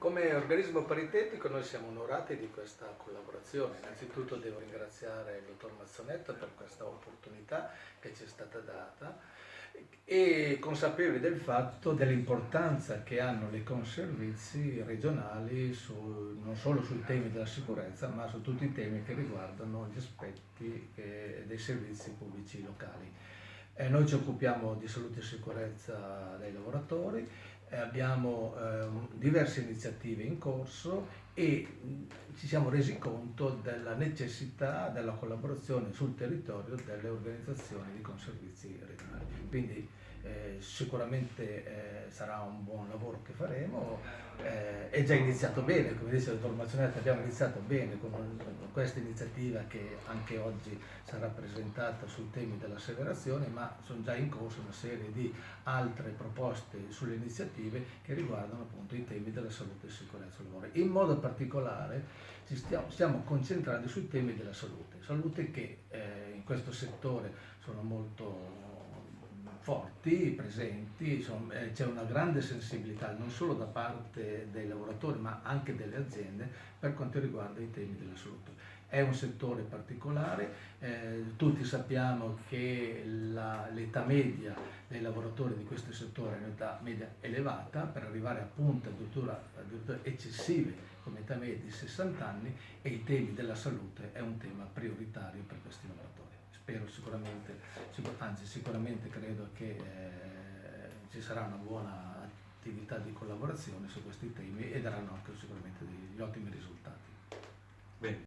Come organismo paritetico noi siamo onorati di questa collaborazione. Innanzitutto devo ringraziare il dottor Mazzonetta per questa opportunità che ci è stata data e consapevoli del fatto dell'importanza che hanno i conservizi regionali non solo sui temi della sicurezza, ma su tutti i temi che riguardano gli aspetti dei servizi pubblici locali. Noi ci occupiamo di salute e sicurezza dei lavoratori, abbiamo diverse iniziative in corso e ci siamo resi conto della necessità della collaborazione sul territorio delle organizzazioni di conservizi regionali. Quindi sicuramente sarà un buon lavoro che faremo, è già iniziato bene, come dice il dottor Mazzonetta, abbiamo iniziato bene con questa iniziativa che anche oggi sarà presentata sui temi dell'asseverazione, ma sono già in corso una serie di altre proposte sulle iniziative che riguardano appunto i temi della salute e sicurezza del lavoro. In modo particolare stiamo concentrando sui temi della salute che in questo settore sono molto forti, presenti, c'è una grande sensibilità non solo da parte dei lavoratori ma anche delle aziende per quanto riguarda i temi della salute. È un settore particolare, tutti sappiamo che l'età media dei lavoratori di questo settore è un'età media elevata, per arrivare appunto addirittura eccessive come età media di 60 anni, e i temi della salute è un tema prioritario per questi lavoratori. Spero sicuramente credo che ci sarà una buona attività di collaborazione su questi temi e daranno anche sicuramente degli ottimi risultati. Bene.